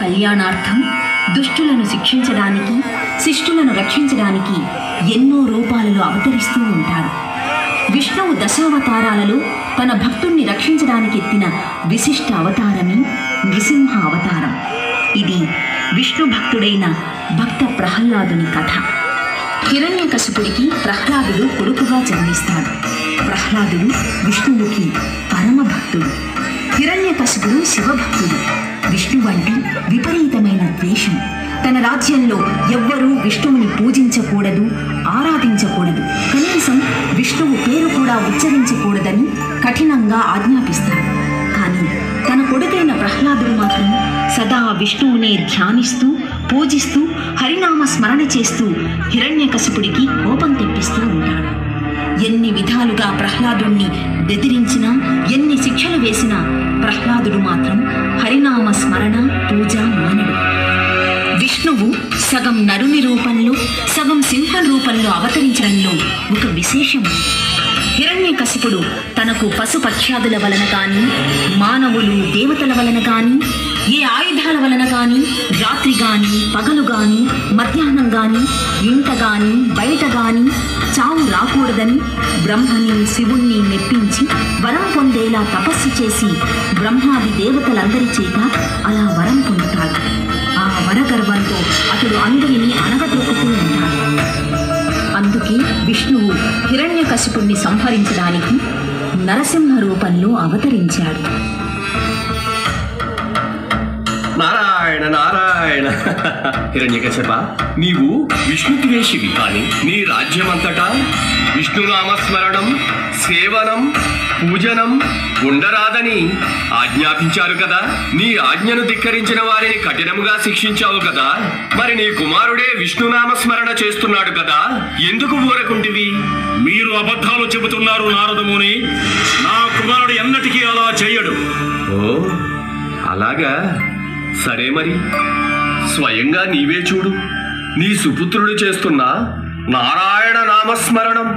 కళ్యాణార్థం దుష్టులను శిక్షించడానికి, శిష్టులను రక్షించడానికి ఎన్నో రూపాలలో అవతరిస్తూ ఉంటాడు. విష్ణువు దశావతారాలలో తన భక్తుణ్ణి రక్షించడానికి ఎత్తిన విశిష్ట అవతారమే నృసింహ అవతారం. ఇది విష్ణు భక్తుడైన భక్త ప్రహ్లాదుని కథ. హిరణ్యకశిపుడికి ప్రహ్లాదుడు కొడుకుగా జన్మిస్తాడు. ప్రహ్లాదుడు విష్ణువుకి పరమ భక్తుడు. హిరణ్యకశిపుడు శివభక్తుడు. విష్ణువు అంటే విపరీతమైన ద్వేషం. తన రాజ్యంలో ఎవ్వరూ విష్ణువుని పూజించకూడదు, ఆరాధించకూడదు, కనీసం విష్ణువు పేరు కూడా ఉచ్చరించకూడదని కఠినంగా ఆజ్ఞాపిస్తాడు. కానీ తన కొడుకైన ప్రహ్లాదుడు మాత్రం సదా విష్ణువునే ధ్యానిస్తూ, పూజిస్తూ, హరినామ స్మరణ చేస్తూ హిరణ్యకశిపుడికి కోపం తెప్పిస్తూ ఉంటాడు. ఎన్ని విధాలుగా ప్రహ్లాదుణ్ణి బెదిరించినా, ఎన్ని శిక్షలు వేసినా ప్రహ్లాదుడు మాత్రం హరినామ స్మరణ, పూజ మానడు. విష్ణువు సగం నరుని రూపంలో, సగం సింహం రూపంలో అవతరించడంలో ఒక విశేషం. హిరణ్యకశిపుడు తనకు పశుపక్ష్యాదుల వలన కానీ, మానవులు దేవతల వలన కానీ, ఏ ఆయుధాల వలన కానీ, రాత్రి కానీ, పగలు కానీ, మధ్యాహ్నం కానీ, ఇంట కానీ, బయట కానీ చావు రాకూడదని బ్రహ్మని, శివుణ్ణి మెప్పించి వరం పొందేలా తపస్సు చేసి బ్రహ్మాది దేవతలందరి చేత అలా వరం పొందుతాడు. ఆ వరగర్వంతో అతడు అందరినీ అణగదొక్కుతూ ఉంటాడు. అందుకే విష్ణువు హిరణ్యకశిపుణ్ణి సంహరించడానికి నరసింహ రూపంలో అవతరించాడు. నారాయణ నారాయణ. హిరణ్యకశిప, నీవు విష్ణుద్వేషివి, కానీ నీ రాజ్యమంతటా విష్ణునామస్మరణం, సేవనం, పూజనం ఉండరాదని ఆజ్ఞాపించారు కదా. నీ ఆజ్ఞను ధిక్కరించిన వారిని కఠినముగా శిక్షించావు కదా. మరి నీ కుమారుడే విష్ణునామస్మరణ చేస్తున్నాడు కదా, ఎందుకు ఊరకుంటివి? మీరు అబద్ధాలు చెబుతున్నారు నారదముని. నా కుమారుడు ఎన్నటికీ అలా చెయ్యడు. ఓ అలాగా, సరే మరి స్వయంగా నీవే చూడు. నీ సుపుత్రుడు చేస్తున్న నారాయణ నామస్మరణం.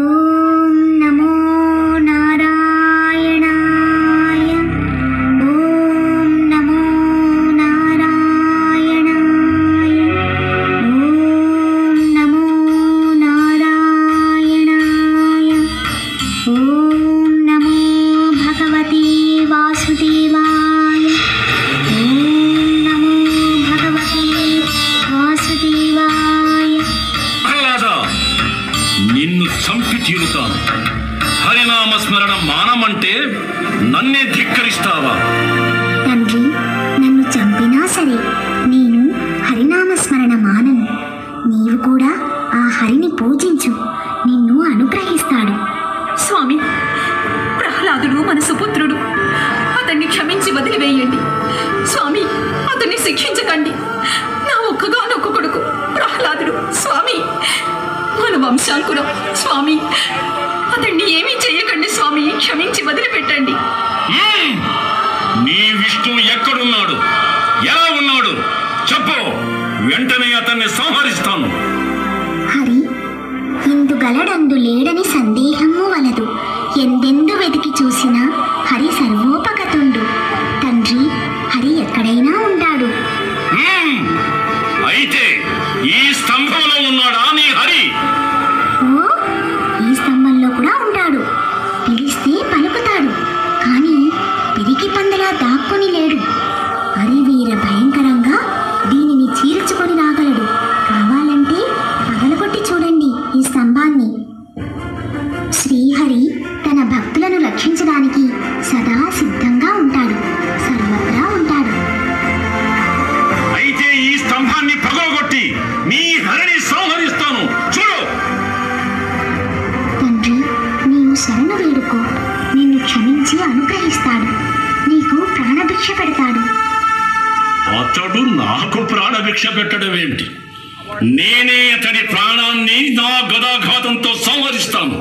ఓం నమో నారాయణాయ, ఓం నమో నారాయణాయ, ఓం నమో నారాయణాయ, ఓం నమో భగవతే వాసుదేవాయ, ఓం నమో భగవతే వాసుదేవాయ. ప్రహ్లాదా, నిన్ను చంపి తీరుతాను. హరినామస్మరణ మానమంటే నన్నే ధిక్కరిస్తావా? తండ్రి, నన్ను చంపినా సరే నేను హరినామస్మరణ మానను. నీవు కూడా ఆ హరిని పూజించు, నిన్ను అనుగ్రహిస్తాడు. స్వామి, ప్రహ్లాదుడు మన సుపుత్రుడు. అతన్ని క్షమించి వదిలివేయండి. స్వామి, అతన్ని శిక్షించకండి. నా ఒక్కగానొక్క కొడుకు ప్రహ్లాదుడు. స్వామి, మన వంశాంకురం. స్వామి, అతన్ని ఏమీ చెయ్యకండి. స్వామి, క్షమించి వదిలిపెట్టండి. నీ విష్ణువు ఎక్కడున్నాడు? ఎలా ఉన్నాడు? చెప్పు, వెంటనే అతన్ని సంహరిస్తాను. హరి ఇందు గలడందు లేడని సందేహము వలదు. ఎందెందు వెతికి చూసినా హరి సర్వోపగతుండు. తండ్రి, హరి ఎక్కడైనా ఉంటాడు. అయితే ఈ స్తంభంలో ఉన్నాడా నీ హరి? ఓ, ఈ స్తంభంలో కూడా ఉంటాడు. పిలిస్తే పలుకుతాడు, కానీ పిరికి పందలా దాక్కుని లేడు. హరి వీర భయంకరంగా దీనిని చీల్చుకొని రాగలడు. కావాలంటే పగలగొట్టి చూడండి ఈ స్తంభాన్ని. శ్రీహరి తన భక్తులను రక్షించడానికి సదా సిద్ధంగా ఉంటాడు, సర్వత్రా ఉంటాడు. అయితే ఈ స్తంభాన్ని పగలగొట్టి నీ హరిని సంహరిస్తాను. చూడు. తండ్రి, నీవు శరణు వేడుకో, నిన్ను క్షమించి అనుగ్రహిస్తాడు. నీకు ప్రాణభిక్ష పెడతాడు. అతడు నాకు ప్రాణభిక్ష పెట్టడం ఏమిటి? నేనే అతడి ప్రాణాన్ని నా గదాఘాతంతో సంహరిస్తాను.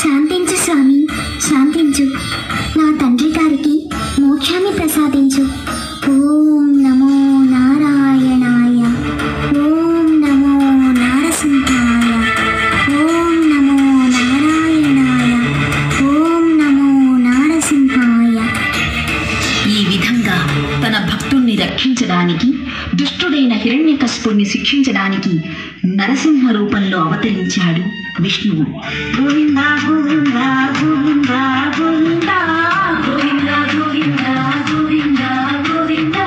శాంతించు స్వామి, శాంతించు. నా తండ్రి గారికి మోక్షాన్ని ప్రసాదించు. ఓం నమో నారాయణాయ, ఓం నమో నారసింహాయ, ఓం నమో నారాయణాయ, ఓం నమో నారసింహాయ. ఈ విధంగా తన భక్తుణ్ణి రక్షించడానికి, దుష్టుడైన హిరణ్యకశిపుణ్ణి శిక్షించడానికి నరసింహ రూపంలో అవతరించాడు విష్ణువు. గోవింద గోవింద గోవింద గోవింద గోవింద గోవింద గోవింద గోవింద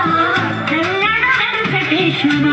వెంకటేశ్వర.